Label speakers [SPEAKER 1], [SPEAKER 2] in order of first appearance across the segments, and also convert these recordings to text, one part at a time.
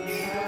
[SPEAKER 1] Yeah.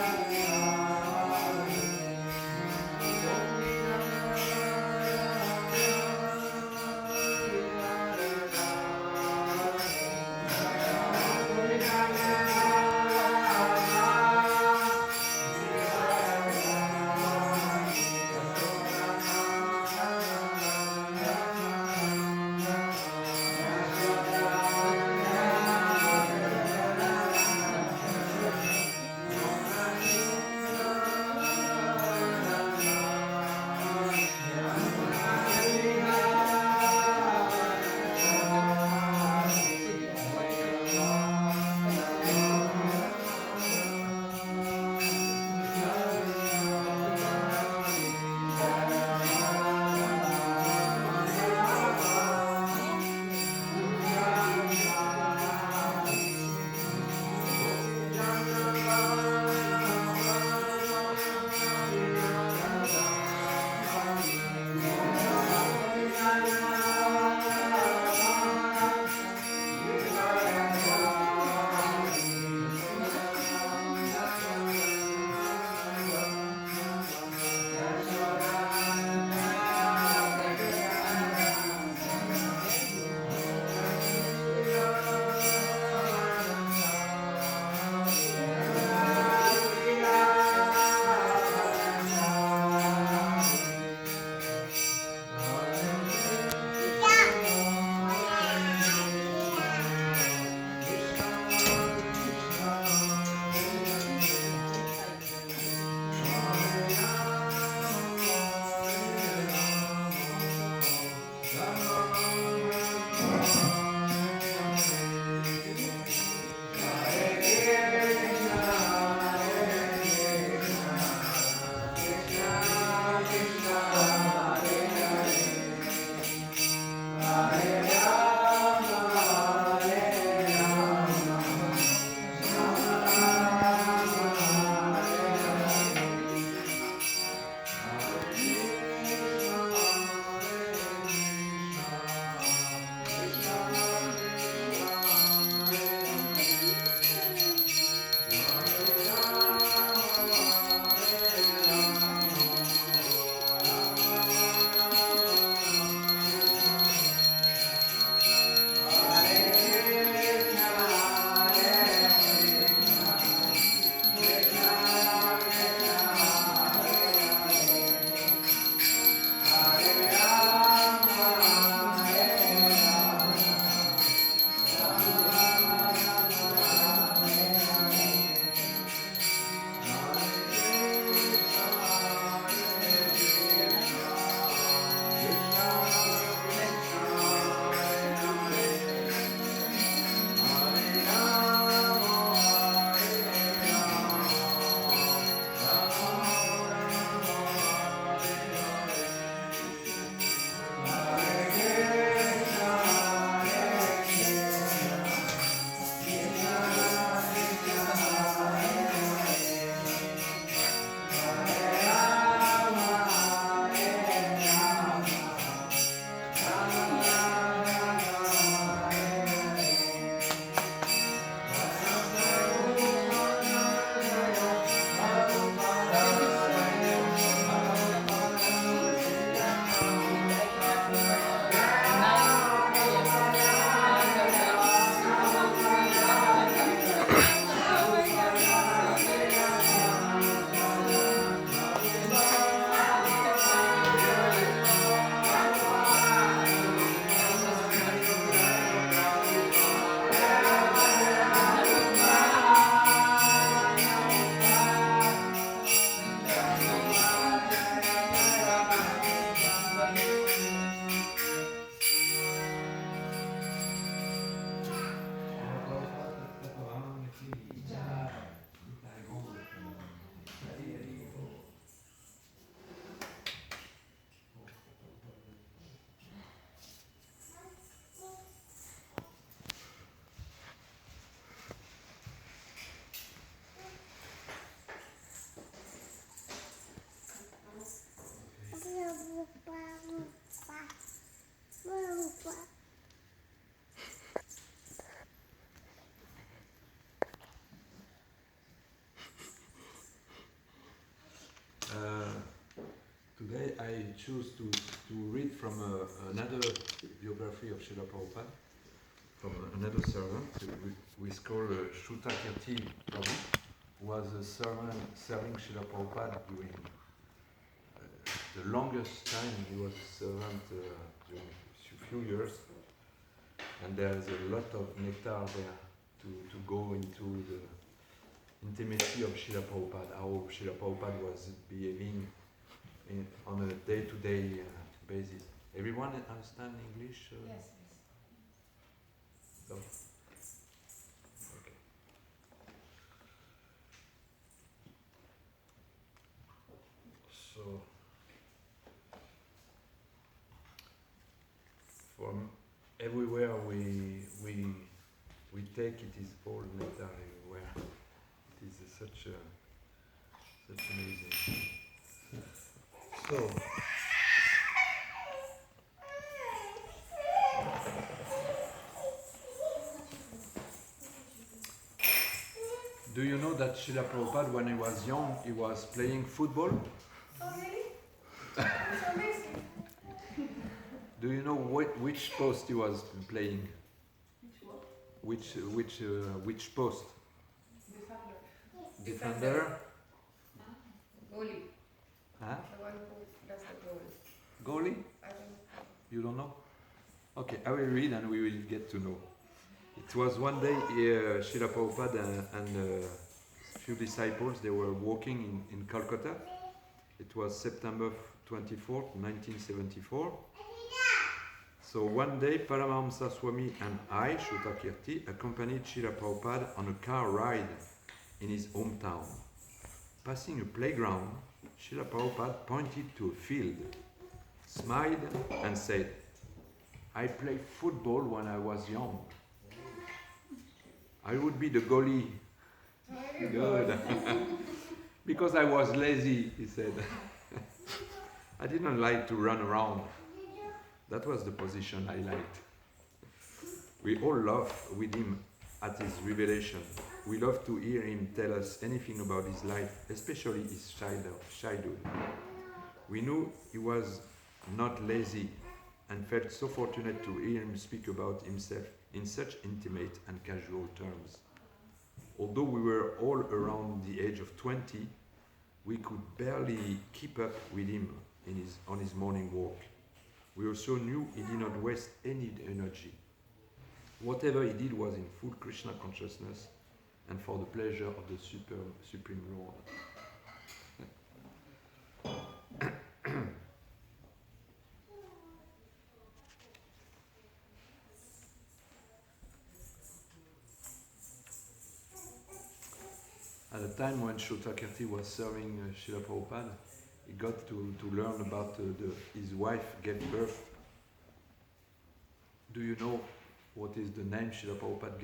[SPEAKER 1] choose to read from another biography of Srila Prabhupada, from another servant, we call Shruta Kirti Prabhu, who was a servant serving Srila Prabhupada during the longest time. He was a servant during a few years, and there is a lot of nectar there to go into the intimacy of Srila Prabhupada, how Srila Prabhupada was behaving on a day-to-day basis. Everyone understand English?
[SPEAKER 2] Yes.
[SPEAKER 1] So, okay. So, from everywhere we take, it is all nectar everywhere. It is such amazing. So, do you know that Srila Prabhupada, when he was young, he was playing football?
[SPEAKER 2] Oh, really? That's amazing.
[SPEAKER 1] Do you know which post he was playing?
[SPEAKER 2] Which what?
[SPEAKER 1] Which post?
[SPEAKER 2] Defender.
[SPEAKER 1] Defender?
[SPEAKER 2] Goalie.
[SPEAKER 1] Huh?
[SPEAKER 2] The one who does the goal.
[SPEAKER 1] Goalie?
[SPEAKER 2] I don't know.
[SPEAKER 1] You don't know? Okay, I will read and we will get to know. It was one day, Srila Prabhupada and a few disciples, they were walking in Calcutta. It was September 24th, 1974. So one day, Paramahamsa Swami and I, Shruta Kirti, accompanied Srila Prabhupada on a car ride in his hometown. Passing a playground, Srila Prabhupada pointed to a field, smiled and said, "I played football when I was young. I would be the goalie." Good. Because I was lazy, he said. I didn't like to run around. That was the position I liked. We all laughed with him at his revelation. We loved to hear him tell us anything about his life, especially his childhood. We knew he was not lazy and felt so fortunate to hear him speak about himself in such intimate and casual terms. Although we were all around the age of 20, we could barely keep up with him on his morning walk. We also knew he did not waste any energy. Whatever he did was in full Krishna consciousness and for the pleasure of the Supreme Lord. At the time when Shruta Kirti was serving Srila Prabhupada, he got to learn about his wife gave birth. Do you know what is the name Srila Prabhupada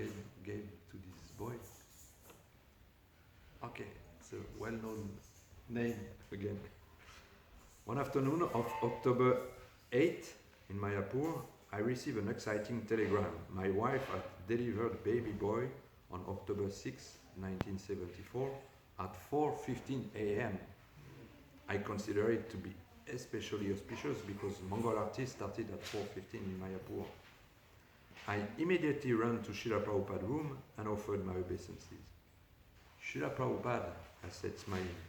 [SPEAKER 1] gave to this boy? Okay, it's a well-known name again. One afternoon of October 8 in Mayapur, I received an exciting telegram. My wife had delivered baby boy on October 6, 1974 at 4:15 a.m. I consider it to be especially auspicious because Mongol Arati started at 4:15 in Mayapur. I immediately ran to Srila Prabhupada's room and offered my obeisances. "Srila Prabhupada," I said smiling,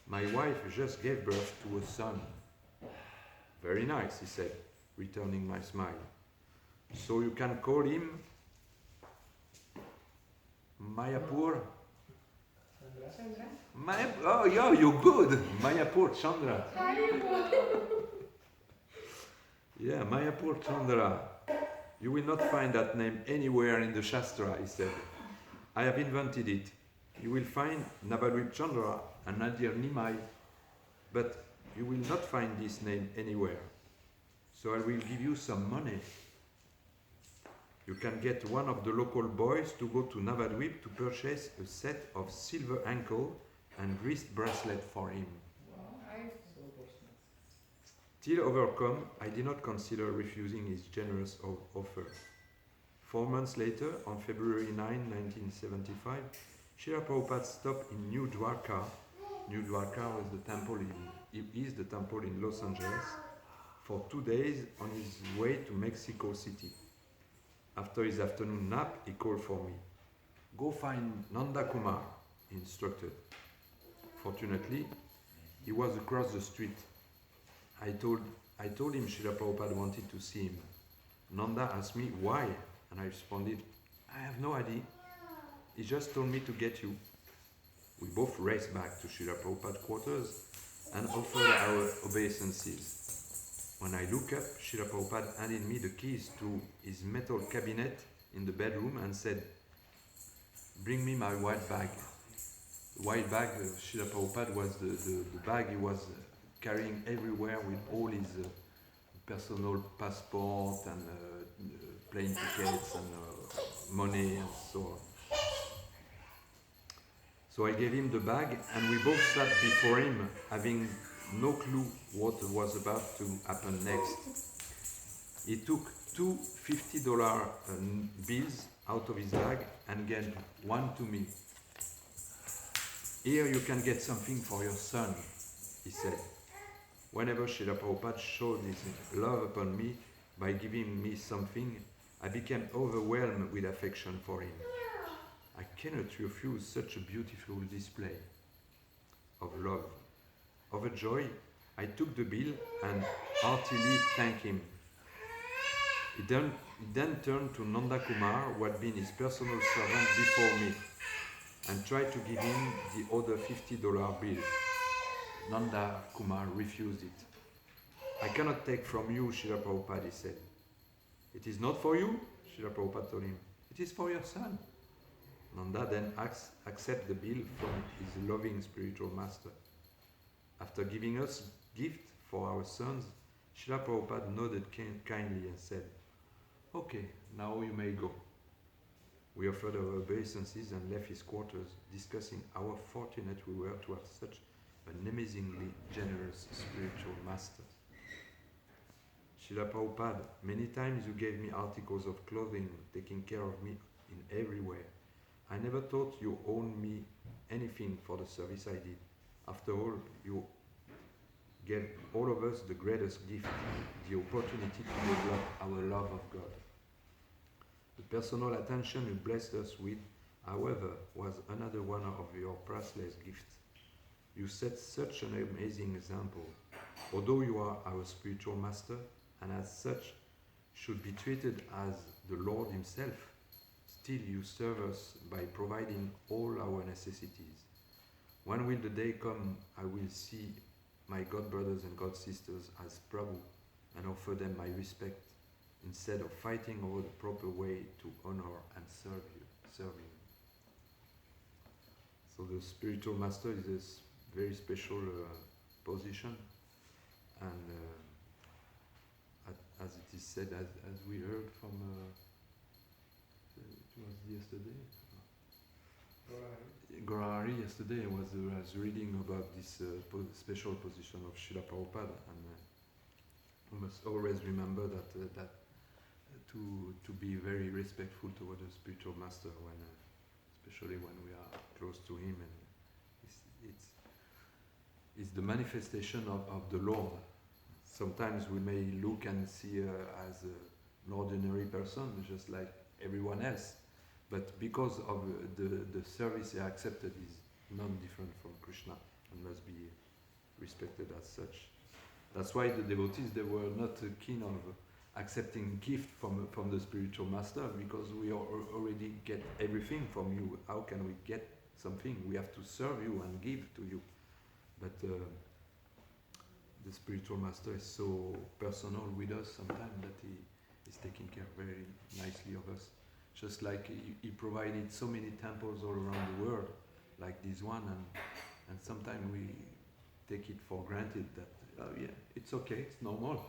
[SPEAKER 1] "my wife just gave birth to a son." "Very nice," he said, returning my smile. "So you can call him Mayapur?"
[SPEAKER 2] Chandra?
[SPEAKER 1] Oh yeah, you're good. Mayapur Chandra. Yeah, Mayapur Chandra. You will not find that name anywhere in the Shastra, he said. I have invented it. You will find Navadvip Chandra and Nadir Nimai, but you will not find this name anywhere. So I will give you some money. You can get one of the local boys to go to Navadvip to purchase a set of silver ankle and wrist bracelet for him. Till overcome, I did not consider refusing his generous offer. 4 months later, on February 9, 1975, Srila Prabhupada stopped in New Dwarka New Dwarka was the temple is the temple in Los Angeles, for 2 days on his way to Mexico City. After his afternoon nap, he called for me. Go find Nanda Kumar, he instructed. Fortunately, he was across the street. I told him Srila Prabhupada wanted to see him. Nanda asked me why, and I responded, I have no idea. He just told me to get you. We both raced back to Srila Prabhupada's quarters and offered our obeisances. When I looked up, Srila Prabhupada handed me the keys to his metal cabinet in the bedroom and said, bring me my white bag. The white bag of Srila Prabhupada was the bag he was carrying everywhere with all his personal passport and plane tickets and money and so on. So I gave him the bag and we both sat before him, having no clue what was about to happen next. He took two $50 bills out of his bag and gave one to me. Here you can get something for your son, he said. Whenever Srila Prabhupada showed his love upon me by giving me something, I became overwhelmed with affection for him. I cannot refuse such a beautiful display of love. Overjoyed, I took the bill and heartily thanked him. He then turned to Nanda Kumar, who had been his personal servant before me, and tried to give him the other $50 bill. Nanda Kumar refused it. I cannot take from you, Srila Prabhupada, he said. It is not for you, Srila Prabhupada told him. It is for your son. Nanda then accepted the bill from his loving spiritual master. After giving us gift for our sons, Srila Prabhupada nodded kindly and said, okay, now you may go. We offered our obeisances and left his quarters, discussing how fortunate we were to have such an amazingly generous spiritual master. Srila Prabhupada, many times you gave me articles of clothing, taking care of me in every way. I never thought you owed me anything for the service I did. After all, you gave all of us the greatest gift, the opportunity to develop our love of God. The personal attention you blessed us with, however, was another one of your priceless gifts. You set such an amazing example. Although you are our spiritual master, and as such should be treated as the Lord himself, still you serve us by providing all our necessities. When will the day come I will see my God brothers and God sisters as Prabhu and offer them my respect, instead of fighting over the proper way to honor and serve him. So the spiritual master is a very special position, and as it is said, as we heard from it was yesterday. Gorari yesterday was reading about this special position of Srila Prabhupada, and we must always remember that to be very respectful toward the spiritual master when, especially when we are close to him, and it's the manifestation of the Lord. Sometimes we may look and see as an ordinary person, just like everyone else. But because of the service he accepted is non-different from Krishna and must be respected as such. That's why the devotees, they were not keen on accepting gift from the spiritual master, because we already get everything from you. How can we get something? We have to serve you and give to you. But the spiritual master is so personal with us sometimes that he is taking care very nicely of us. Just like he provided so many temples all around the world, like this one, and sometimes we take it for granted that, oh yeah, it's okay, it's normal.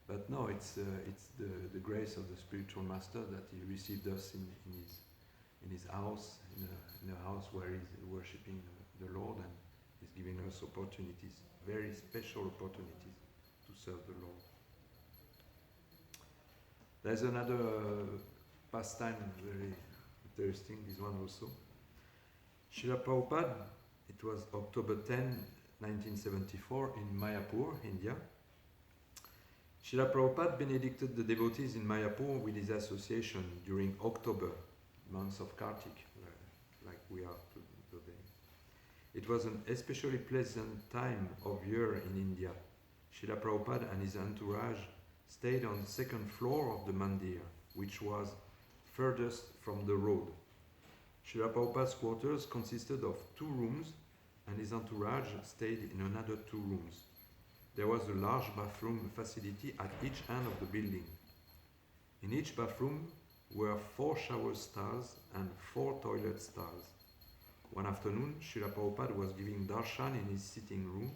[SPEAKER 1] But no, it's the grace of the spiritual master that he received us in his house, in a house where he's worshipping the Lord, and he's giving us opportunities, very special opportunities to serve the Lord. There's another pastime, very interesting, this one also. Srila Prabhupada It was October 10, 1974 in Mayapur, India. Srila Prabhupada benedicted the devotees in Mayapur with his association during October, month of Kartik, like we are today. It was an especially pleasant time of year in India. Srila Prabhupada and his entourage stayed on the second floor of the mandir, which was furthest from the road. Srila Prabhupada's quarters consisted of 2 rooms, and his entourage stayed in another 2 rooms. There was a large bathroom facility at each end of the building. In each bathroom were 4 shower stalls and 4 toilet stalls. One afternoon, Srila Prabhupada was giving darshan in his sitting room,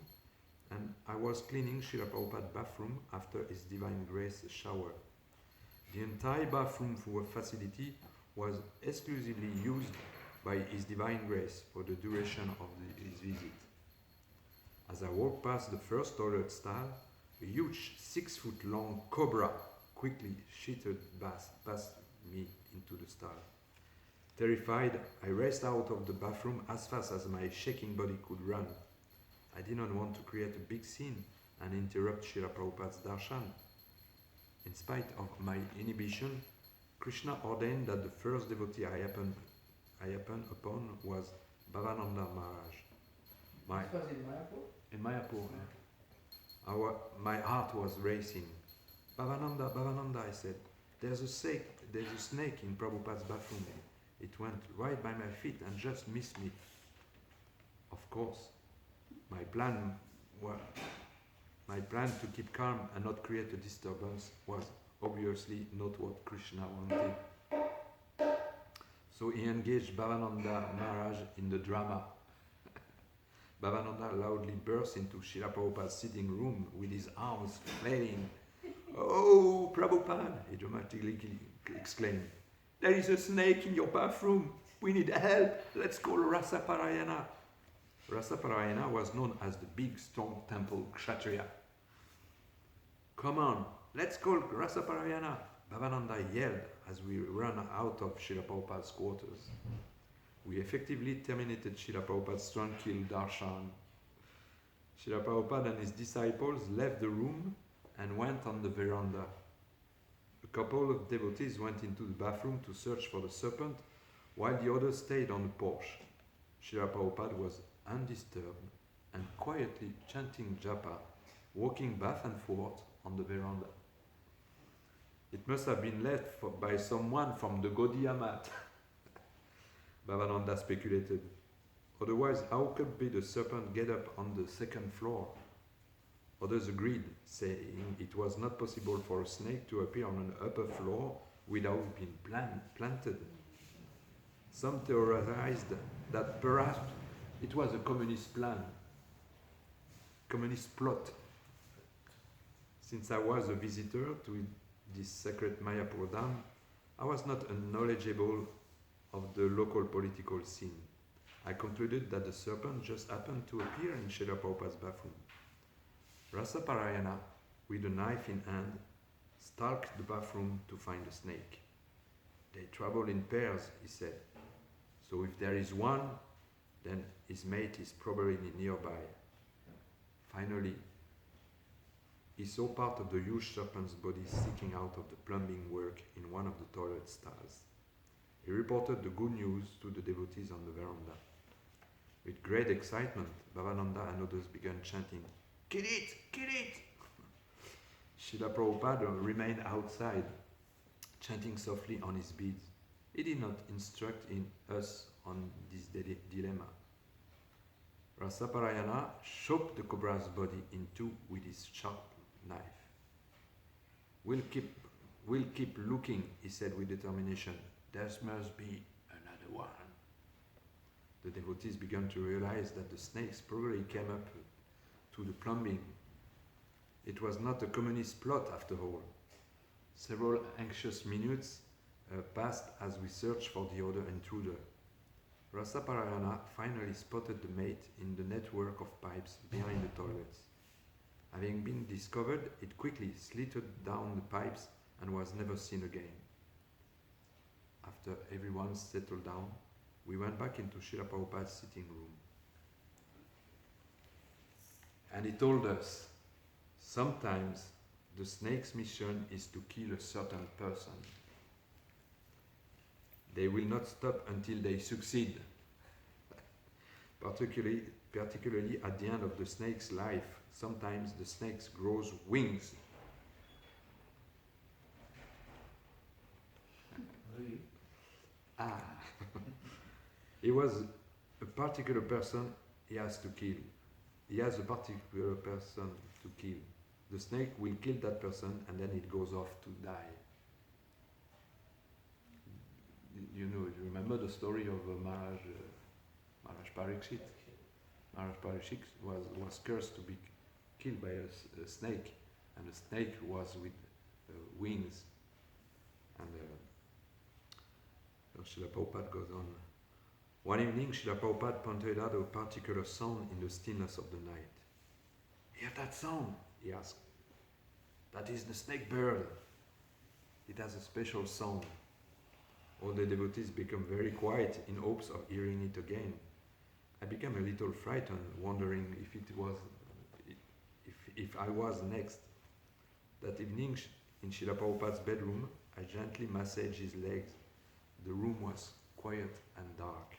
[SPEAKER 1] and I was cleaning Srila Prabhupada's bathroom after his Divine Grace shower. The entire bathroom facility was exclusively used by His Divine Grace for the duration of his visit. As I walked past the first toilet stall, a huge 6-foot-long cobra quickly shitted past me into the stall. Terrified, I raced out of the bathroom as fast as my shaking body could run. I did not want to create a big scene and interrupt Srila Prabhupada's darshan. In spite of my inhibition, Krishna ordained that the first devotee I happened upon was Bhavananda Maharaj.
[SPEAKER 2] This was in Mayapur?
[SPEAKER 1] In Mayapur. My heart was racing. Bhavananda, Bhavananda, I said, there's a snake in Prabhupada's bathroom. It went right by my feet and just missed me. Of course, my plan to keep calm and not create a disturbance was obviously not what Krishna wanted. So he engaged Bhavananda Maharaj in the drama. Bhavananda loudly burst into Srila Prabhupada's sitting room with his arms flailing. "Oh, Prabhupada," he dramatically exclaimed, "there is a snake in your bathroom. We need help. Let's call Rasaparayana." Rasaparayana was known as the big strong temple Kshatriya. "Come on, let's call Rasaparayana," Bhavananda yelled as we ran out of Srila Prabhupada's quarters. We effectively terminated Srila Prabhupada's tranquil darshan. Srila Prabhupada and his disciples left the room and went on the veranda. A couple of devotees went into the bathroom to search for the serpent, while the others stayed on the porch. Srila Prabhupada was undisturbed and quietly chanting japa, walking back and forth on the veranda. It must have been left by someone from the Gaudiya mat, Bhavananda speculated. Otherwise, how could be the serpent get up on the second floor? Others agreed, saying it was not possible for a snake to appear on an upper floor without being planted. Some theorized that perhaps it was a communist plot. Since I was a visitor to this sacred Mayapur Dham, I was not knowledgeable of the local political scene. I concluded that the serpent just happened to appear in Srila Prabhupada's bathroom. Rasaparayana, with a knife in hand, stalked the bathroom to find the snake. They travel in pairs, he said. So if there is one, then his mate is probably nearby. Finally, he saw part of the huge serpent's body sticking out of the plumbing work in one of the toilet stalls. He reported the good news to the devotees on the veranda. With great excitement, Bhavananda and others began chanting, "Kill it! Kill it!" Srila Prabhupada remained outside, chanting softly on his beads. He did not instruct us on this dilemma. Rasaparayana chopped the cobra's body in two with his sharp knife. We'll keep looking," he said with determination. "There must be another one." The devotees began to realize that the snakes probably came up to the plumbing. It was not a communist plot after all. Several anxious minutes passed as we searched for the other intruder. Rasaparayana finally spotted the mate in the network of pipes behind the toilets. Having been discovered, it quickly slithered down the pipes and was never seen again. After everyone settled down, we went back into Srila Prabhupada's sitting room. And he told us, sometimes the snake's mission is to kill a certain person. They will not stop until they succeed. Particularly at the end of the snake's life, sometimes the snake grows wings.
[SPEAKER 2] Really?
[SPEAKER 1] Ah, he was a particular person he has to kill. He has a particular person to kill. The snake will kill that person and then it goes off to die. You remember the story of Maharaj Parikshit? Maharaj Parikshit was cursed to be killed by a snake, and the snake was with wings. And Srila Prabhupada goes on. One evening, Srila Prabhupada pointed out a particular sound in the stillness of the night. Hear that sound? He asked. That is the snake bird. It has a special sound. All the devotees become very quiet in hopes of hearing it again. I became a little frightened, wondering if I was next. That evening, in Srila Prabhupada's bedroom, I gently massaged his legs. The room was quiet and dark.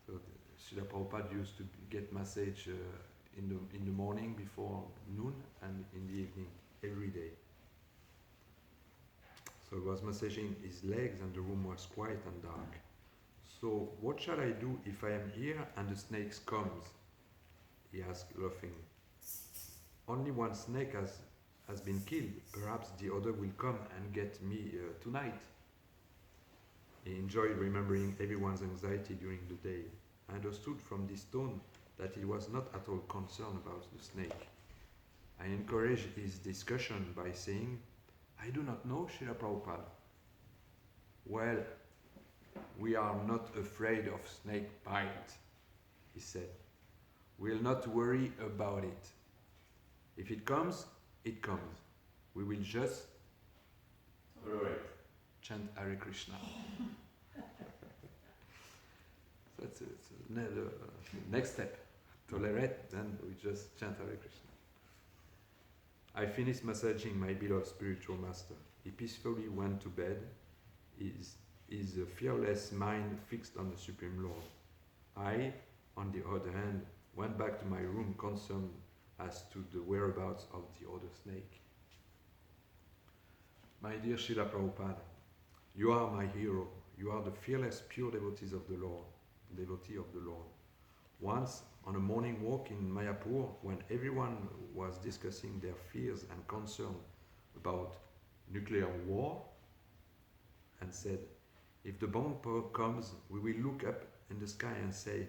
[SPEAKER 1] So Srila Prabhupada used to get massage in the morning before noon and in the evening, every day. So I was massaging his legs and the room was quiet and dark. So what shall I do if I am here and the snake comes? He asked, laughing. Only one snake has been killed. Perhaps the other will come and get me tonight. He enjoyed remembering everyone's anxiety during the day. I understood from this tone that he was not at all concerned about the snake. I encouraged his discussion by saying, I do not know, Srila Prabhupada. Well, we are not afraid of snake bite, he said. We'll not worry about it. If it comes, it comes. We will just chant Hare Krishna. So that's the next step. Tolerate, then we just chant Hare Krishna. I finished massaging my beloved spiritual master. He peacefully went to bed, his fearless mind fixed on the Supreme Lord. I, on the other hand, went back to my room concerned as to the whereabouts of the other snake. My dear Srila Prabhupada, you are my hero. You are the fearless, pure devotee of the Lord. Once, on a morning walk in Mayapur, when everyone was discussing their fears and concern about nuclear war, and said, if the bomb comes, we will look up in the sky and say,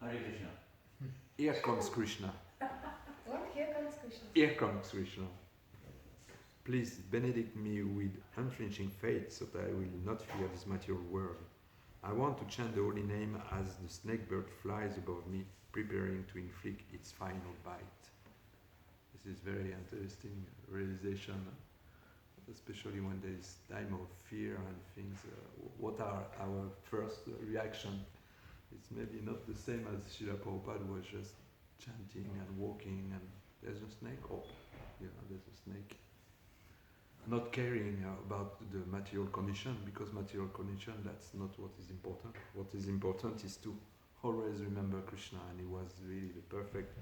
[SPEAKER 2] Hare Krishna.
[SPEAKER 1] Here comes Krishna.
[SPEAKER 3] What? Here comes Krishna.
[SPEAKER 1] Here comes Krishna. Please benedict me with unflinching faith so that I will not fear this material world. I want to chant the holy name as the snake bird flies above me, preparing to inflict its final bite. This is very interesting realization, especially when there is time of fear and things. What are our first reaction? It's maybe not the same as Srila Prabhupada was just chanting and walking and there's a snake. Oh, yeah, there's a snake. Not caring about the material condition, because material condition, that's not what is important. What is important is to always remember Krishna, and he was really the perfect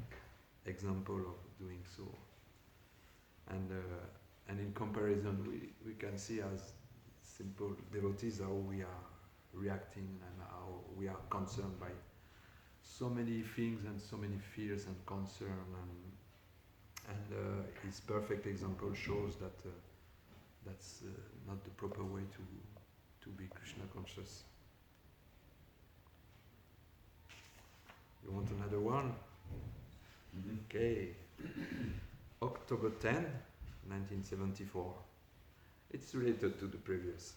[SPEAKER 1] example of doing so. And in comparison, we can see as simple devotees how we are reacting and how we are concerned by so many things and so many fears and concern, and his perfect example shows that that's not the proper way to be Krishna conscious. You want another one?
[SPEAKER 2] Mm-hmm.
[SPEAKER 1] Okay. October 10, 1974. It's related to the previous.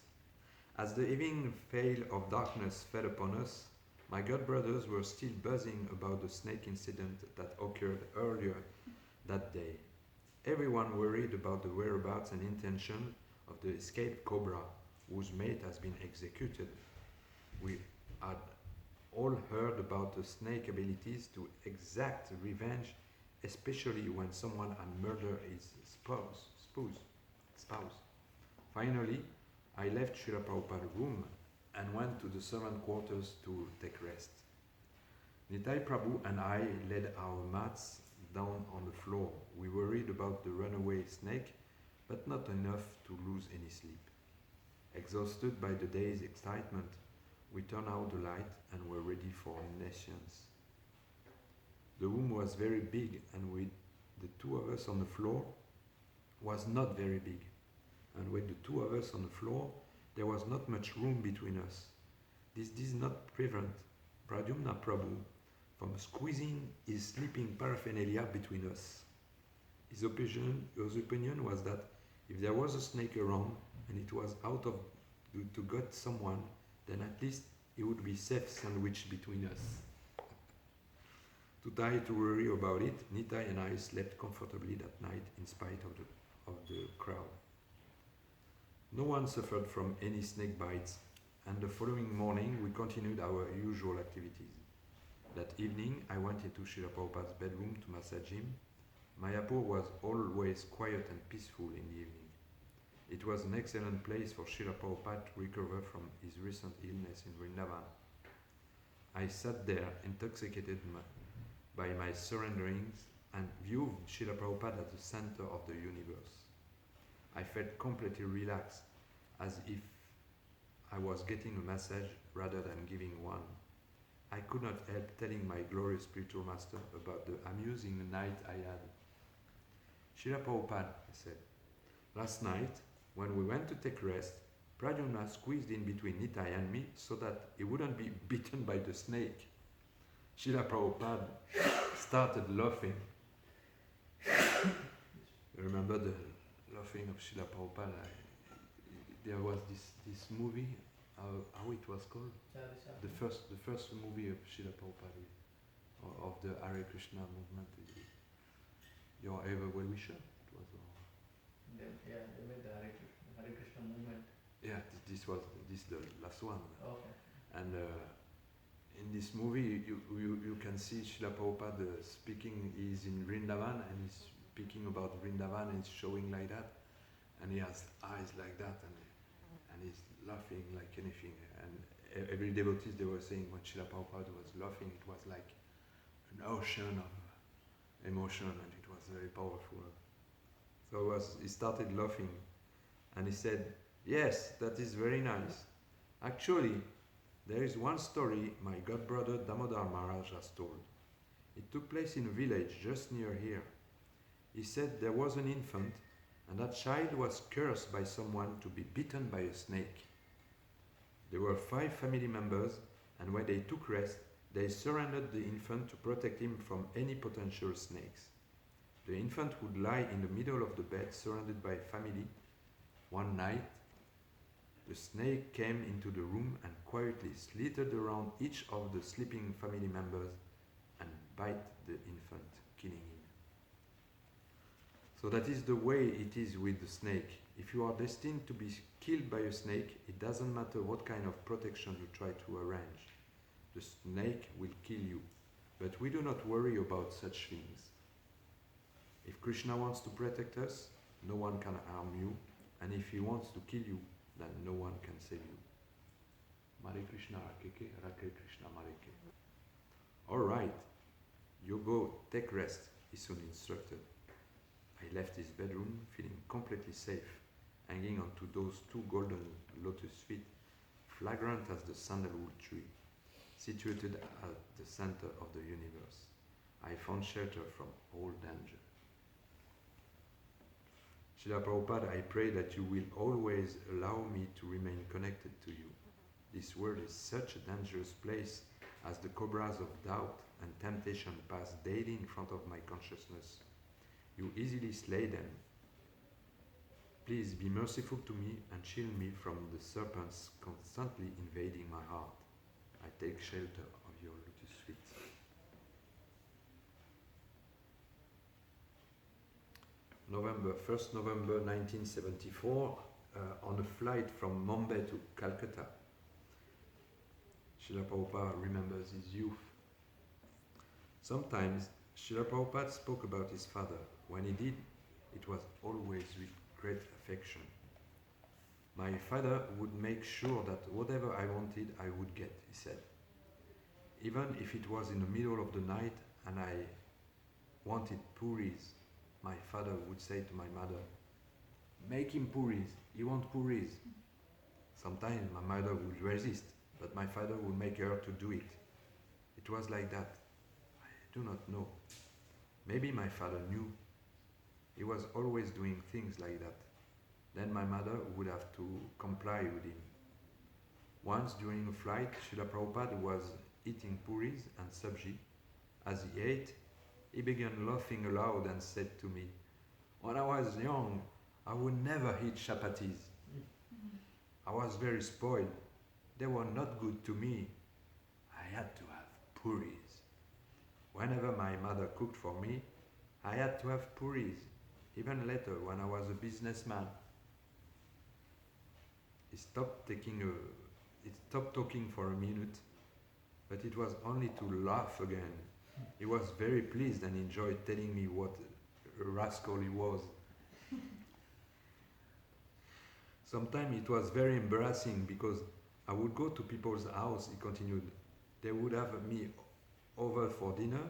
[SPEAKER 1] As the evening veil of darkness fell upon us, my god brothers were still buzzing about the snake incident that occurred earlier that day. Everyone worried about the whereabouts and intention of the escaped cobra, whose mate has been executed. We had all heard about the snake abilities to exact revenge, especially when someone had murdered his spouse. Finally, I left Srila Prabhupada's room and went to the servant quarters to take rest. Nitai Prabhu and I laid our mats down on the floor. We worried about the runaway snake, but not enough to lose any sleep. Exhausted by the day's excitement, we turned out the light and were ready for nations. The room was very big, and with the two of us on the floor was not very big. And with the two of us on the floor, there was not much room between us. This did not prevent Pradyumna Prabhu from squeezing his sleeping paraphernalia between us. His opinion was that if there was a snake around and it was out of to gut someone, then at least he would be safe sandwiched between us. Too tired to worry about it, Nitai and I slept comfortably that night in spite of the crowd. No one suffered from any snake bites, and the following morning we continued our usual activities. That evening I went into Srila Prabhupada's bedroom to massage him. Mayapur was always quiet and peaceful in the evening. It was an excellent place for Srila Prabhupada to recover from his recent illness in Vrindavan. I sat there intoxicated by my surrenderings and viewed Srila Prabhupada at the center of the universe. I felt completely relaxed, as if I was getting a massage rather than giving one. I could not help telling my glorious spiritual master about the amusing night I had. Srila Prabhupada, I said, last night, when we went to take rest, Pradyumna squeezed in between Nitai and me so that he wouldn't be bitten by the snake. Srila Prabhupada started laughing. You remember the laughing of Srila Prabhupada? There was this movie, how it was called? The first movie of Srila Prabhupada, of the Hare Krishna movement. Your Ever Well-Wisher? It was.
[SPEAKER 2] Yeah, they made the Hare Krishna movement.
[SPEAKER 1] Yeah, this the last one.
[SPEAKER 2] Okay.
[SPEAKER 1] And in this movie, you can see Srila Prabhupada speaking. He's in Vrindavan and he's speaking about Vrindavan and he's showing like that, and he has eyes like that, and he's laughing like anything. And every devotee, they were saying when Srila Prabhupada was laughing, it was like an ocean of emotion, and it was very powerful. So he started laughing, and he said, "Yes, that is very nice. Actually, there is one story my godbrother Damodar Maharaj has told. It took place in a village just near here. He said there was an infant, and that child was cursed by someone to be bitten by a snake. There were 5 family members, and when they took rest, they surrendered the infant to protect him from any potential snakes. The infant would lie in the middle of the bed, surrounded by family. One night, the snake came into the room and quietly slithered around each of the sleeping family members and bit the infant, killing him." So that is the way it is with the snake. If you are destined to be killed by a snake, it doesn't matter what kind of protection you try to arrange. The snake will kill you. But we do not worry about such things. If Krishna wants to protect us, no one can harm you. And if he wants to kill you, then no one can save you. Hare Krishna Rakeke, Rake Krishna Mareke. Alright, you go take rest, he soon instructed. I left his bedroom feeling completely safe, hanging onto those 2 golden lotus feet, flagrant as the sandalwood tree, situated at the center of the universe. I found shelter from all danger. Srila Prabhupada, I pray that you will always allow me to remain connected to you. This world is such a dangerous place, as the cobras of doubt and temptation pass daily in front of my consciousness. You easily slay them. Please be merciful to me and shield me from the serpents constantly invading my heart. I take shelter of your lotus feet. November 1974, on a flight from Mumbai to Calcutta, Srila Prabhupada remembers his youth. Sometimes Srila Prabhupada spoke about his father. When he did, it was always with great affection. My father would make sure that whatever I wanted, I would get, he said. Even if it was in the middle of the night and I wanted puris, my father would say to my mother, "Make him puris, he wants puris." Sometimes my mother would resist, but my father would make her to do it. It was like that. I do not know. Maybe my father knew. He was always doing things like that. Then my mother would have to comply with him. Once during a flight, Srila Prabhupada was eating puris and sabji. As he ate, he began laughing aloud and said to me, "When I was young, I would never eat chapatis. I was very spoiled. They were not good to me. I had to have puris. Whenever my mother cooked for me, I had to have puris. Even later, when I was a businessman." He stopped talking for a minute, but it was only to laugh again. He was very pleased and enjoyed telling me what a rascal he was. Sometimes it was very embarrassing because I would go to people's house, he continued. They would have me over for dinner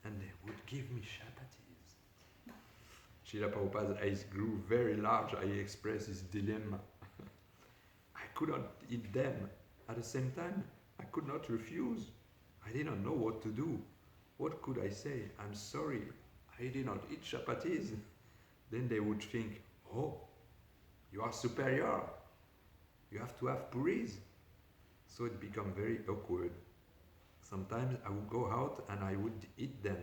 [SPEAKER 1] and they would give me chapatis. Srila Prabhupada's eyes grew very large as he expressed his dilemma. I could not eat them. At the same time, I could not refuse. I did not know what to do. What could I say? "I'm sorry, I did not eat chapatis." Then they would think, "Oh, you are superior. You have to have puris." So it became very awkward. Sometimes I would go out and I would eat them.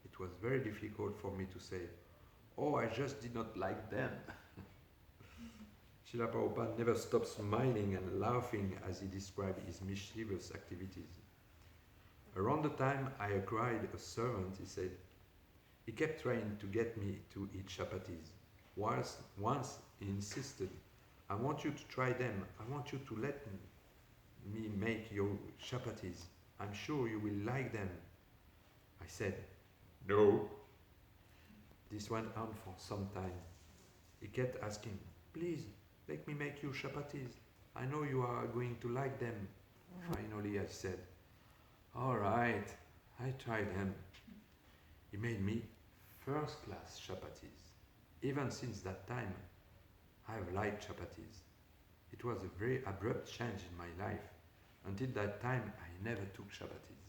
[SPEAKER 1] It was very difficult for me to say, "Oh, I just did not like them." Srila Prabhupada never stopped smiling and laughing as he described his mischievous activities. Around the time I acquired a servant, he said, he kept trying to get me to eat chapatis. Once he insisted, "I want you to try them. I want you to let me make your chapatis. I'm sure you will like them." I said, "No." This went on for some time. He kept asking, "Please, let me make you chapatis. I know you are going to like them." Finally, I said, "All right, I tried them." He made me first-class chapatis. Even since that time, I have liked chapatis. It was a very abrupt change in my life. Until that time, I never took chapatis.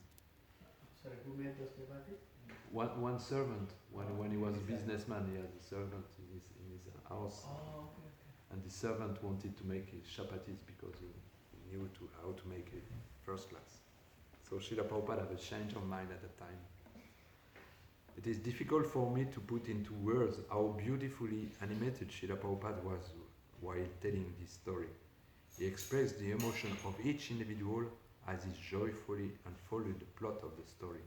[SPEAKER 2] Sorry, who made those chapatis?
[SPEAKER 1] One servant, when he was a businessman, he had a servant in his house.
[SPEAKER 2] Oh, okay.
[SPEAKER 1] And the servant wanted to make his chapatis because he knew how to make it first class. So Srila Prabhupada had a change of mind at the time. It is difficult for me to put into words how beautifully animated Srila Prabhupada was while telling this story. He expressed the emotion of each individual as he joyfully unfolded the plot of the story.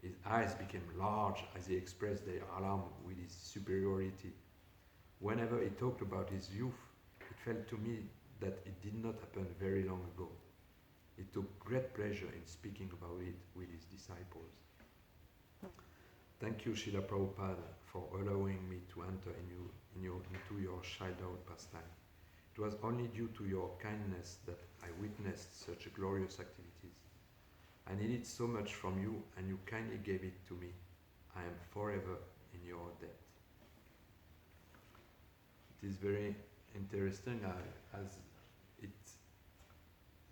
[SPEAKER 1] His eyes became large as he expressed their alarm with his superiority. Whenever he talked about his youth, it felt to me that it did not happen very long ago. He took great pleasure in speaking about it with his disciples. Thank you, Srila Prabhupada, for allowing me to enter into your childhood pastime. It was only due to your kindness that I witnessed such glorious activities. I needed so much from you, and you kindly gave it to me. I am forever in your debt. It is very interesting as it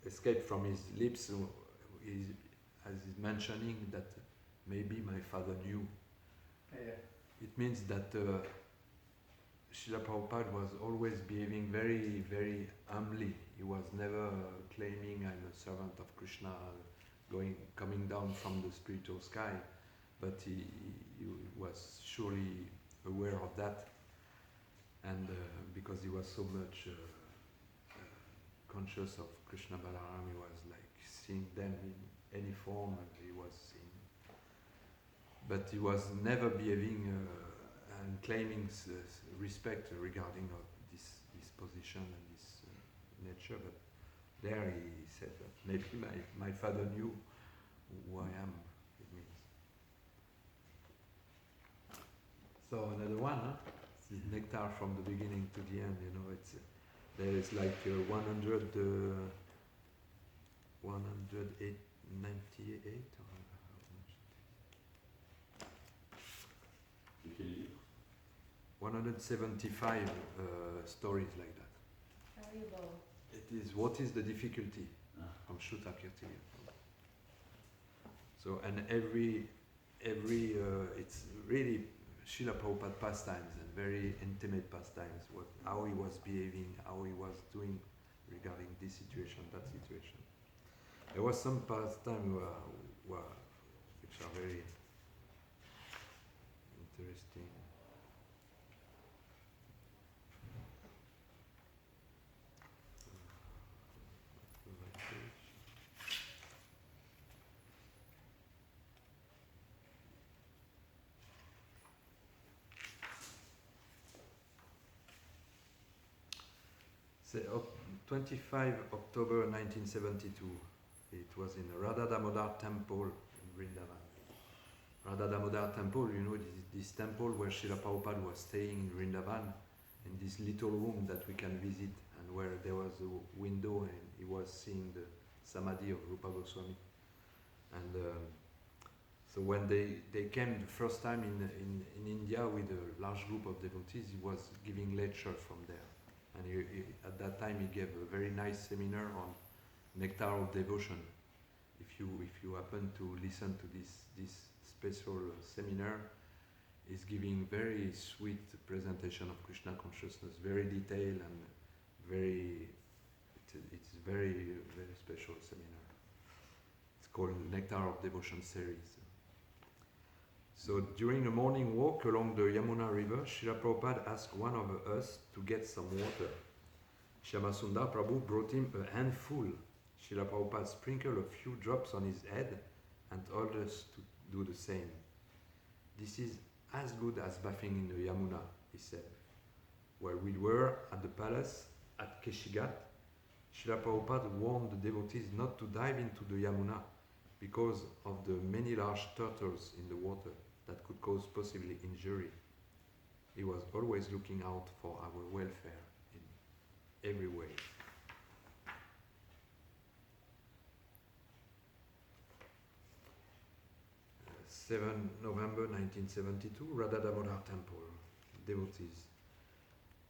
[SPEAKER 1] escaped from his lips as he's mentioning that maybe my father knew.
[SPEAKER 2] Yeah.
[SPEAKER 1] It means that Srila Prabhupada was always behaving very, very humbly. He was never claiming I'm a servant of Krishna, coming down from the spiritual sky, but he was surely aware of that. And because he was so much conscious of Krishna Balaram, he was like seeing them in any form he was seeing. But he was never behaving and claiming respect regarding this position and this nature. But There he said that maybe my father knew who I am, it means. So another one, huh? This is nectar from the beginning to the end, it's there is like 198 or how much? 175 stories like that. It is what is the difficulty from Shuta Kirti. So and every it's really Srila Prabhupada pastimes and very intimate pastimes. How he was behaving, how he was doing regarding this situation, that situation. There was some pastime which are very interesting. So, 25 October 1972, it was in Radha Damodar Temple in Vrindavan. Radha Damodar Temple, this temple where Srila Prabhupada was staying in Vrindavan, in this little room that we can visit, and where there was a window and he was seeing the Samadhi of Rupa Goswami. And so when they came the first time in India with a large group of devotees, he was giving lecture from there. And at that time he gave a very nice seminar on nectar of devotion. If you happen to listen to this special seminar, is giving very sweet presentation of Krishna consciousness, very detailed and it's very very special seminar. It's called Nectar of Devotion series. So during a morning walk along the Yamuna river, Srila Prabhupada asked one of us to get some water. Shyamasundar Prabhu brought him a handful. Srila Prabhupada sprinkled a few drops on his head and told us to do the same. This is as good as bathing in the Yamuna, he said. While we were at the palace at Keshigat, Srila Prabhupada warned the devotees not to dive into the Yamuna because of the many large turtles in the water that could cause possibly injury. He was always looking out for our welfare in every way. November 1972, Radha Damodar Temple, devotees.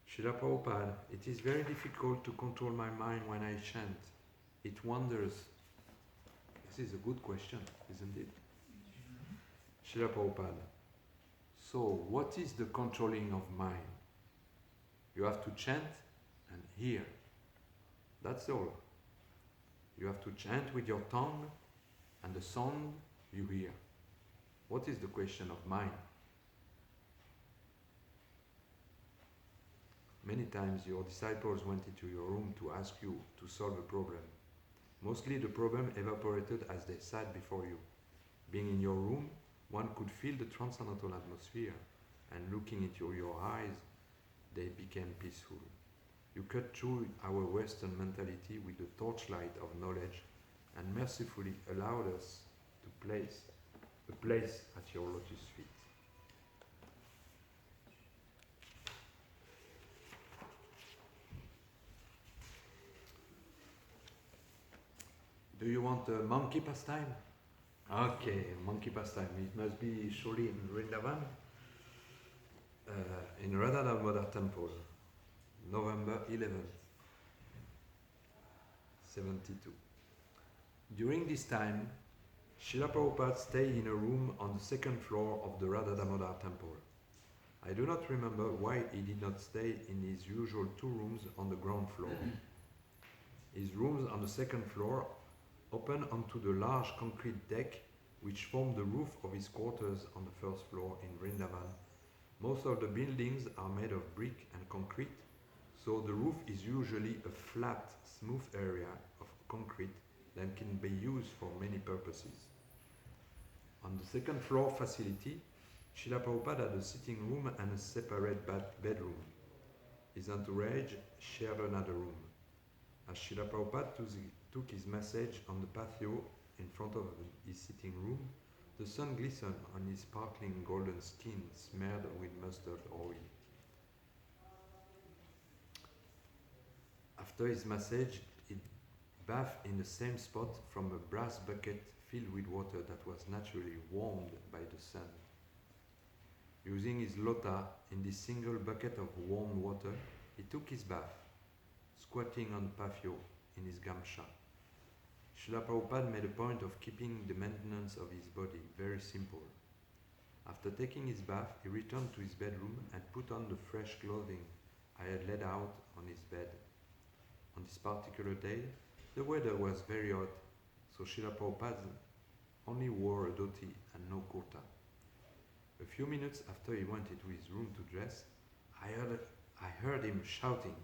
[SPEAKER 1] Srila Prabhupada, it is very difficult to control my mind when I chant. It wanders. This is a good question, isn't it? Srila Prabhupada, so what is the controlling of mind? You have to chant and hear. That's all. You have to chant with your tongue and the sound you hear. What is the question of mind? Many times your disciples went into your room to ask you to solve a problem. Mostly the problem evaporated as they sat before you. Being in your room, one could feel the transcendental atmosphere, and looking into your eyes, they became peaceful. You cut through our Western mentality with the torchlight of knowledge and mercifully allowed us to place a place at your lotus feet. Do you want a monkey pastime? Okay, monkey pastime. It must be surely in Vrindavan, in Radha Damodar Temple, November 11th, 72. During this time, Srila Prabhupada stayed in a room on the second floor of the Radha Damodar Temple. I do not remember why he did not stay in his usual 2 rooms on the ground floor. His rooms on the second floor open onto the large concrete deck which formed the roof of his quarters on the first floor in Vrindavan. Most of the buildings are made of brick and concrete, so the roof is usually a flat, smooth area of concrete that can be used for many purposes. On the second floor facility, Srila Prabhupada had a sitting room and a separate bedroom. His entourage shared another room. As Srila Prabhupada took his message on the patio in front of his sitting room, the sun glistened on his sparkling golden skin smeared with mustard oil. After his message, he bathed in the same spot from a brass bucket filled with water that was naturally warmed by the sun. Using his lota in this single bucket of warm water, he took his bath, squatting on the patio in his gamsha. Srila Prabhupada made a point of keeping the maintenance of his body very simple. After taking his bath, he returned to his bedroom and put on the fresh clothing I had laid out on his bed. On this particular day, the weather was very hot, so Srila Prabhupada only wore a dhoti and no kurta. A few minutes after he went into his room to dress, I heard him shouting.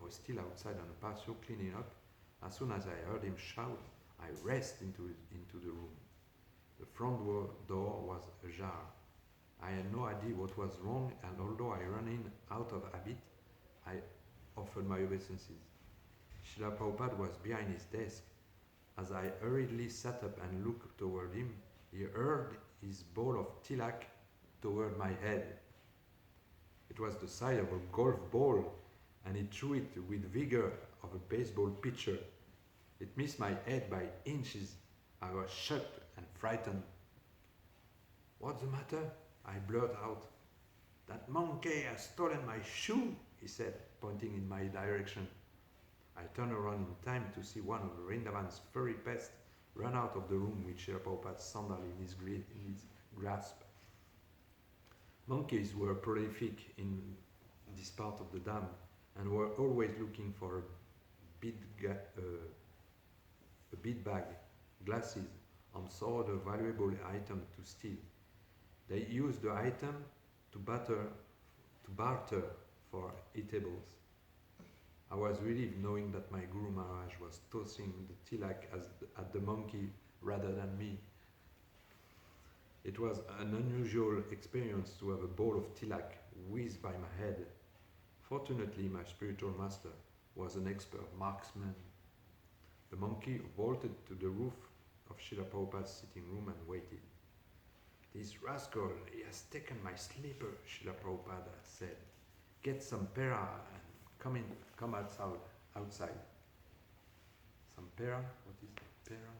[SPEAKER 1] I was still outside on the patio cleaning up. As soon as I heard him shout, I raced into the room. The front door was ajar. I had no idea what was wrong, and although I ran in out of habit, I offered my obeisances. Srila Prabhupada was behind his desk. As I hurriedly sat up and looked toward him, he hurled his ball of tilak toward my head. It was the size of a golf ball, and he threw it with vigor of a baseball pitcher. It missed my head by inches. I was shocked and frightened. "What's the matter?" I blurted out. "That monkey has stolen my shoe," he said, pointing in my direction. I turned around in time to see one of Vrindavan's furry pests run out of the room with Srila Prabhupada's sandal in his grasp. Monkeys were prolific in this part of the dam and were always looking for a bead bag, glasses, and some other valuable item to steal. They used the item to barter for eatables. I was relieved knowing that my Guru Maharaj was tossing the tilak at the monkey rather than me. It was an unusual experience to have a ball of tilak whizzed by my head. Fortunately, my spiritual master was an expert marksman. The monkey vaulted to the roof of Srila Prabhupada's sitting room and waited. "This rascal, he has taken my slipper," Srila Prabhupada said. "Get some pera and come outside. Some pera? What is pera?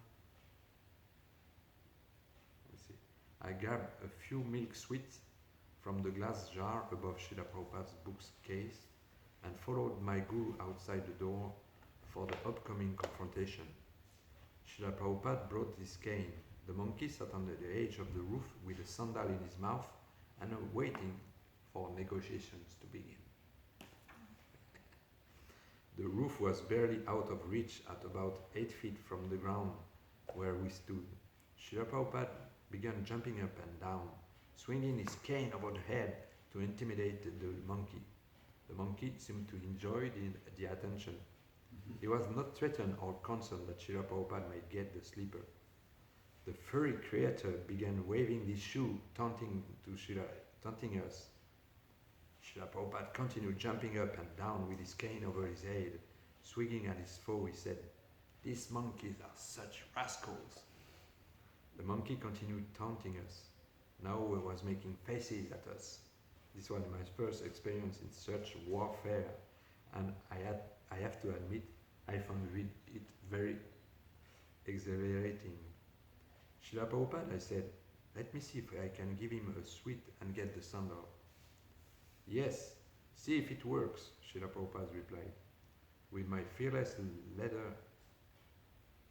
[SPEAKER 1] Let's see. I grabbed a few milk sweets from the glass jar above Srila Prabhupada's bookcase and followed my guru outside the door for the upcoming confrontation. Srila Prabhupada brought his cane. The monkey sat on the edge of the roof with a sandal in his mouth and waiting for negotiations to begin. The roof was barely out of reach at about 8 feet from the ground where we stood. Srila Prabhupada began jumping up and down, swinging his cane over the head to intimidate the monkey. The monkey seemed to enjoy the attention. He was not threatened or concerned that Srila Prabhupada might get the slipper. The furry creature began waving his shoe, taunting us. Srila Prabhupada continued jumping up and down with his cane over his head. Swinging at his foe, he said, "These monkeys are such rascals." The monkey continued taunting us. Now he was making faces at us. This was my first experience in such warfare, and I have to admit, I found it very exhilarating. "Srila Prabhupada," I said, "let me see if I can give him a sweet and get the sandal." "Yes, see if it works," Srila Prabhupada replied. With my fearless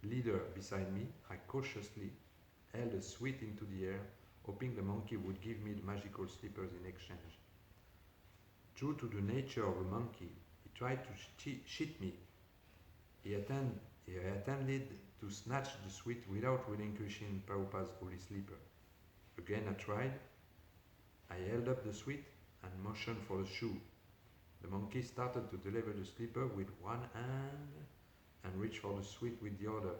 [SPEAKER 1] leader beside me, I cautiously held a sweet into the air, hoping the monkey would give me the magical slippers in exchange. True to the nature of a monkey, he tried to cheat me. He attempted to snatch the sweet without relinquishing Prabhupada's holy slipper. Again I tried. I held up the sweet and motioned for the shoe. The monkey started to deliver the slipper with one hand and reached for the sweet with the other.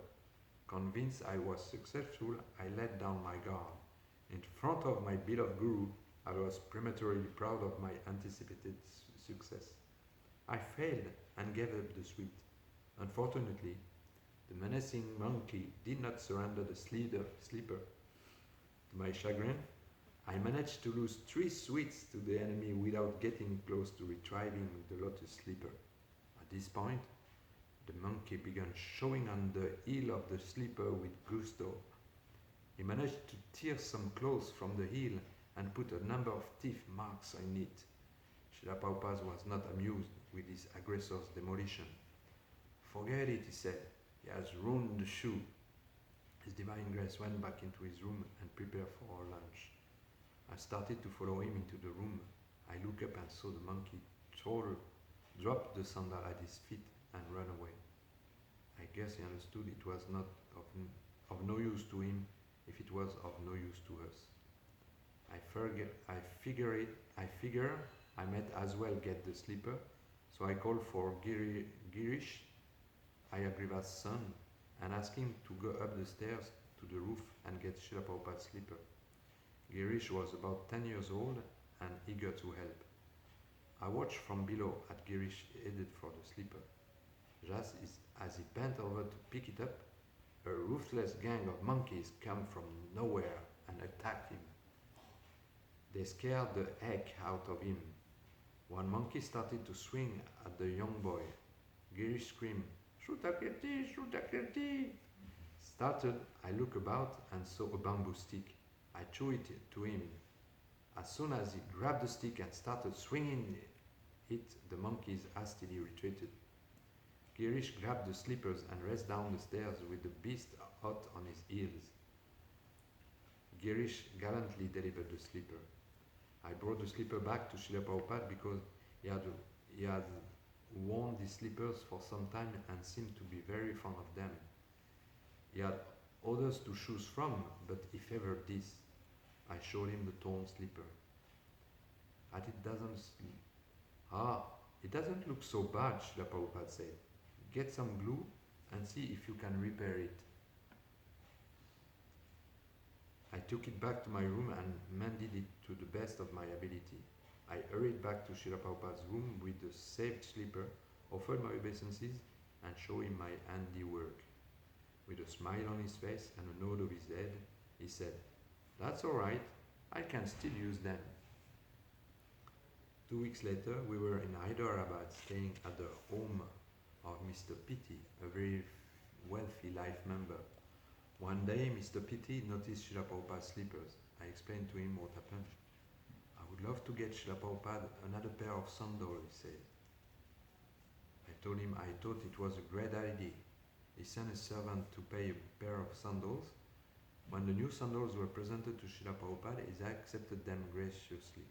[SPEAKER 1] Convinced I was successful, I let down my guard. In front of my beloved Guru, I was prematurely proud of my anticipated success. I failed and gave up the sweet. Unfortunately, the menacing monkey did not surrender the sleeper. To my chagrin, I managed to lose 3 sweets to the enemy without getting close to retrieving the lotus sleeper. At this point, the monkey began chewing on the heel of the sleeper with gusto. He managed to tear some clothes from the heel and put a number of teeth marks on it. Srila Prabhupada was not amused with his aggressor's demolition. Forget it, he said. He has ruined the shoe. His Divine Grace went back into his room and prepared for our lunch. I started to follow him into the room. I looked up and saw the monkey drop the sandal at his feet and run away. I guess he understood it was not of no use to him if it was of no use to us. I figure I might as well get the sleeper, so I called for Girish, Ayagriva's son, and asked him to go up the stairs to the roof and get Srila Prabhupada's sleeper. Girish was about 10 years old and eager to help. I watched from below at Girish headed for the sleeper. Just as he bent over to pick it up, a ruthless gang of monkeys came from nowhere and attacked him. They scared the heck out of him. One monkey started to swing at the young boy. Girish screamed, "Shrutakirti, Shrutakirti!" I looked about and saw a bamboo stick. I threw it to him. As soon as he grabbed the stick and started swinging it, the monkeys hastily retreated. Girish grabbed the slippers and raced down the stairs with the beast hot on his heels. Girish gallantly delivered the slipper. I brought the slipper back to Srila Prabhupada because he had worn these slippers for some time and seemed to be very fond of them. He had others to choose from, but he favored this. I showed him the torn slipper. It doesn't look so bad, Srila Prabhupada said. Get some glue and see if you can repair it. I took it back to my room and mended it to the best of my ability. I hurried back to Srila Prabhupada's room with the saved slipper, offered my obeisances, and showed him my handiwork. With a smile on his face and a nod of his head, he said, "That's all right, I can still use them." 2 weeks later, we were in Hyderabad staying at the home of Mr. Pitti, a very wealthy life member. One day, Mr. Pitti noticed Srila Prabhupada's slippers. I explained to him what happened. "I would love to get Srila Prabhupada another pair of sandals," he said. I told him I thought it was a great idea. He sent a servant to pay a pair of sandals. When the new sandals were presented to Srila Prabhupada, he accepted them graciously,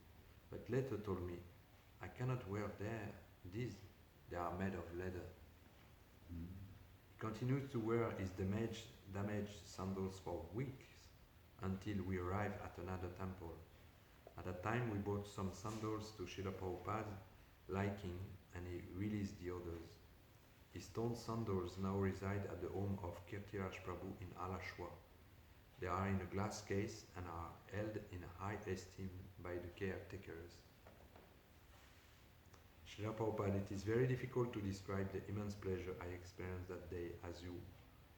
[SPEAKER 1] but later told me, "I cannot wear these, they are made of leather." He continued to wear his damaged sandals for weeks until we arrived at another temple. At that time, we bought some sandals to Srila Prabhupada's liking and he released the others. His torn sandals now reside at the home of Kirtiraj Prabhu in Alashwa. They are in a glass case and are held in high esteem by the caretakers. Srila Prabhupada, it is very difficult to describe the immense pleasure I experienced that day as you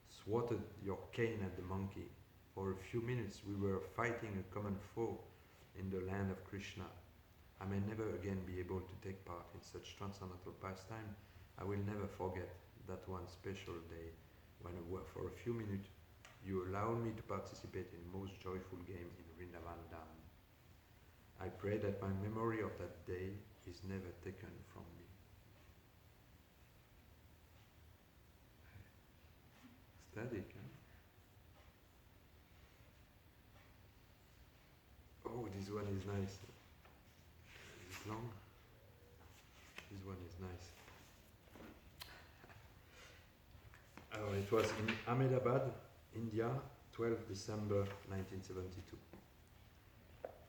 [SPEAKER 1] swatted your cane at the monkey. For a few minutes we were fighting a common foe in the land of Krishna. I may never again be able to take part in such transcendental pastime. I will never forget that one special day when for a few minutes you allowed me to participate in the most joyful game in Vrindavan Dham. I pray that my memory of that day is never taken from me. Static, huh? Oh, this one is nice. Is it long? This one is nice. It was in Ahmedabad, India, 12 December 1972.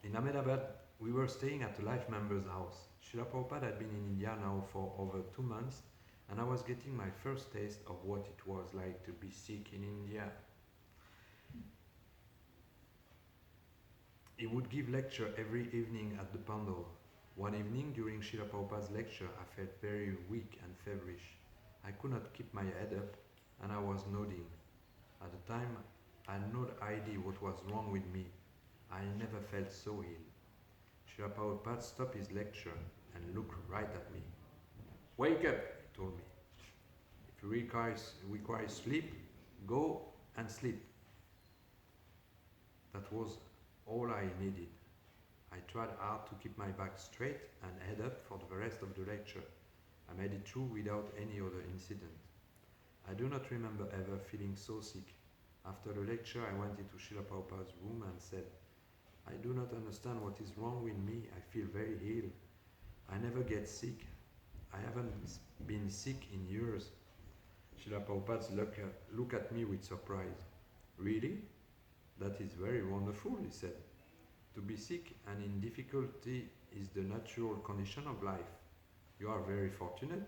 [SPEAKER 1] In Ahmedabad, we were staying at a life member's house. Srila Prabhupada had been in India now for over 2 months, and I was getting my first taste of what it was like to be sick in India. He would give lecture every evening at the Pandal. One evening during Srila Prabhupada's lecture, I felt very weak and feverish. I could not keep my head up, and I was nodding. At the time, I had no idea what was wrong with me. I never felt so ill. Srila Prabhupada stopped his lecture and looked right at me. Wake up, he told me. If you require sleep, go and sleep. That was all I needed. I tried hard to keep my back straight and head up for the rest of the lecture. I made it through without any other incident. I do not remember ever feeling so sick. After the lecture, I went into Srila Prabhupada's room and said, I do not understand what is wrong with me. I feel very ill. I never get sick. I haven't been sick in years. Srila Prabhupada looked at me with surprise. Really? That is very wonderful, he said. To be sick and in difficulty is the natural condition of life. You are very fortunate.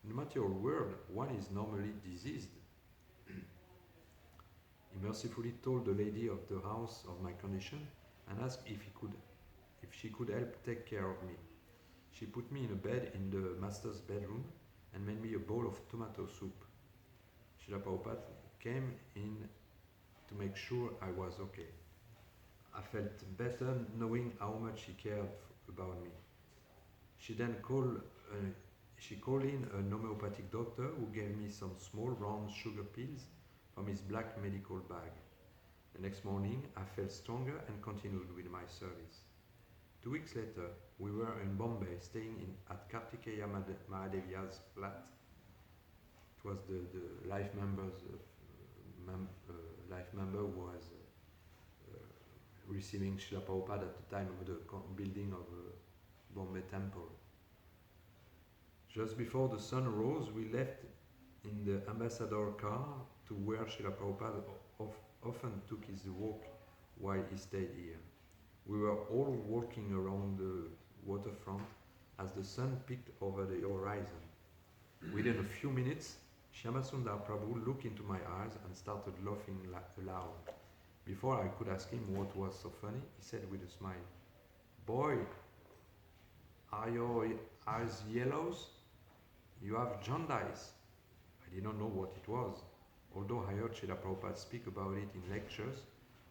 [SPEAKER 1] In the material world, one is normally diseased. He mercifully told the lady of the house of my condition and asked if she could help take care of me. She put me in a bed in the master's bedroom and made me a bowl of tomato soup. Srila Prabhupada came in to make sure I was okay. I felt better knowing how much he cared about me. She then called in a homeopathic doctor who gave me some small round sugar pills from his black medical bag. The next morning I felt stronger and continued with my service. 2 weeks later, we were in Bombay staying at Kartikeya Mahadeviya's flat. It was the life member who was receiving Srila Prabhupada at the time of the building of Bombay temple. Just before the sun rose, we left in the ambassador car to where Srila Prabhupada often took his walk while he stayed here. We were all walking around the waterfront as the sun peeked over the horizon. Within a few minutes, Shyamasundar Prabhu looked into my eyes and started laughing aloud. Before I could ask him what was so funny, he said with a smile, "Boy, are your eyes yellows? You have jaundice." I did not know what it was, although I heard Srila Prabhupada speak about it in lectures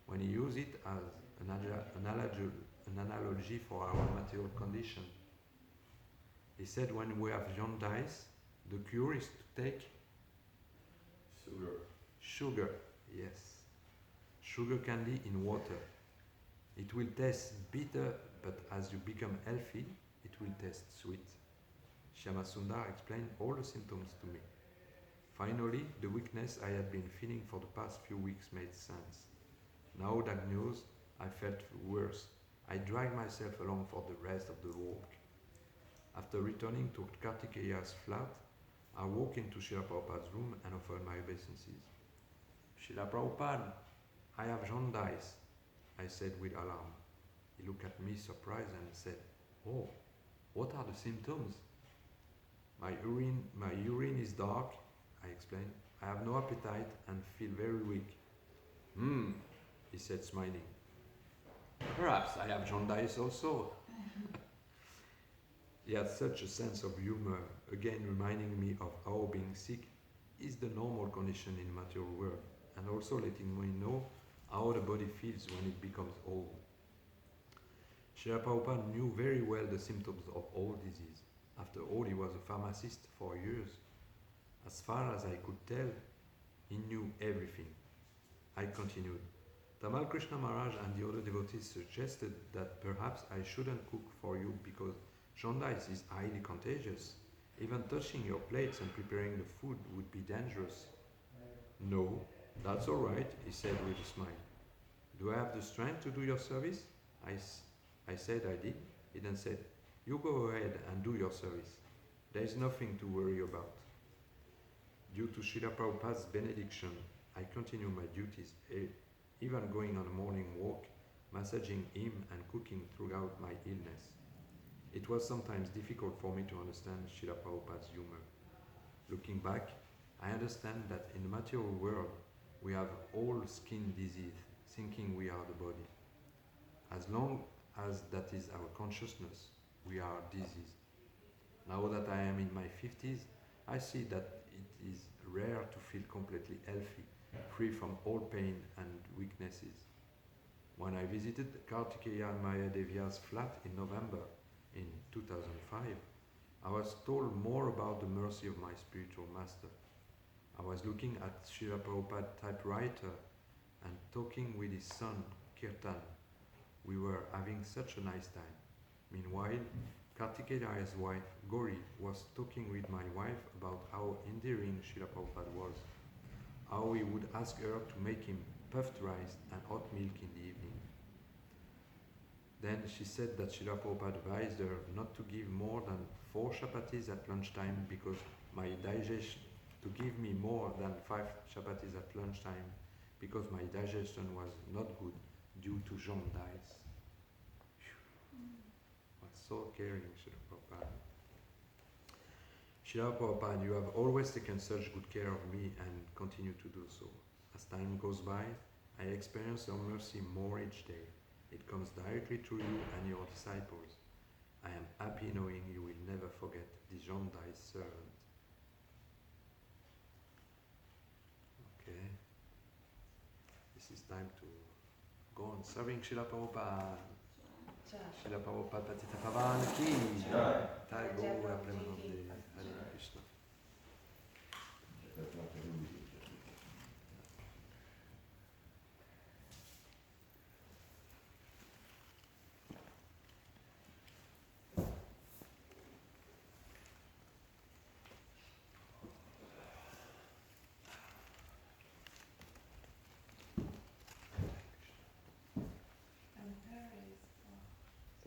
[SPEAKER 1] when he used it as an analogy for our material condition. He said when we have jaundice, the cure is to take sugar, yes. Sugar candy in water. It will taste bitter, but as you become healthy, it will taste sweet. Shyamasundar explained all the symptoms to me. Finally, the weakness I had been feeling for the past few weeks made sense. Now diagnosed, I felt worse. I dragged myself along for the rest of the walk. After returning to Kartikeya's flat, I walked into Srila Prabhupada's room and offered my obeisances. "Srila Prabhupada, I have jaundice," I said with alarm. He looked at me surprised and said, "Oh, what are the symptoms?" My urine is dark," I explained. "I have no appetite and feel very weak." He said, smiling. "Perhaps I have jaundice also." He had such a sense of humor, again reminding me of how being sick is the normal condition in the material world, and also letting me know how the body feels when it becomes old. Srila Prabhupada knew very well the symptoms of all disease. After all, he was a pharmacist for years. As far as I could tell, he knew everything. I continued. Tamal Krishna Maharaj and the other devotees suggested that perhaps I shouldn't cook for you because jaundice is highly contagious. Even touching your plates and preparing the food would be dangerous. "No, that's all right," he said with a smile. "Do I have the strength to do your service?" I said I did. He then said, "You go ahead and do your service. There is nothing to worry about." Due to Srila Prabhupada's benediction, I continue my duties, even going on a morning walk, massaging him and cooking throughout my illness. It was sometimes difficult for me to understand Srila Prabhupada's humor. Looking back, I understand that in the material world, we have all skin disease, thinking we are the body. As long as that is our consciousness, we are diseased. Now that I am in my 50s, I see that it is rare to feel completely healthy, free from all pain and weaknesses. When I visited Kartikeya and Maya Devia's flat in November in 2005, I was told more about the mercy of my spiritual master. I was looking at Srila Prabhupada's typewriter and talking with his son, Kirtan. We were having such a nice time. Meanwhile, Kartikeya's wife, Gauri, was talking with my wife about how endearing Srila Prabhupada was, how he would ask her to make him puffed rice and hot milk in the evening. Then she said that Srila Prabhupada advised her not to give more than 4 chapatis at lunchtime because my digestion, to give me more than 5 chapatis at lunchtime because my digestion was not good due to jaundice. Was so caring, Srila Prabhupada. Srila Prabhupada, you have always taken such good care of me and continue to do so. As time goes by, I experience your mercy more each day. It comes directly through you and your disciples. I am happy knowing you will never forget the jaundiced servant. Okay. This is time to go on serving Srila Prabhupada. Srila Prabhupada Patita Pavan ki jai. Jai Gaura Premanande. Hare Krishna.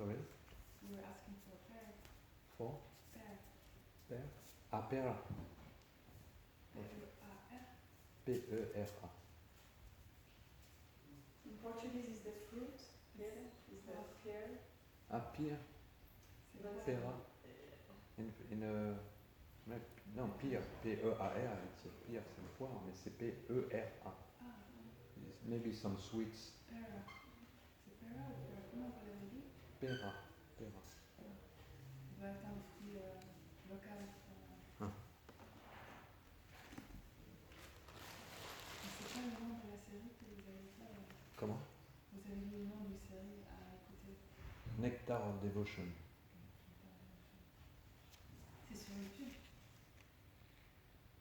[SPEAKER 1] Sorry?
[SPEAKER 3] You were asking for a pair.
[SPEAKER 1] For?
[SPEAKER 3] Pair.
[SPEAKER 1] Pera? Ah, pera.
[SPEAKER 3] P-E-R.
[SPEAKER 1] P-E-R-A.
[SPEAKER 3] In Portuguese is the fruit. Pera is the pear.
[SPEAKER 1] Ah, pear. Pera. Non, pear. P-E-A-R. It's a pear, c'est une poire, mais c'est P-E-R-A. It's maybe some sweets.
[SPEAKER 3] Pera. C'est pera ou pera? Comment vous l'avez dit?
[SPEAKER 1] Pera. Pera.
[SPEAKER 3] Ça doit être un fruit local.
[SPEAKER 1] Ah.
[SPEAKER 3] C'est quoi le nom de la série que vous avez fait?
[SPEAKER 1] Comment?
[SPEAKER 3] Vous avez dit le nom d'une série à écouter.
[SPEAKER 1] Nectar of Devotion.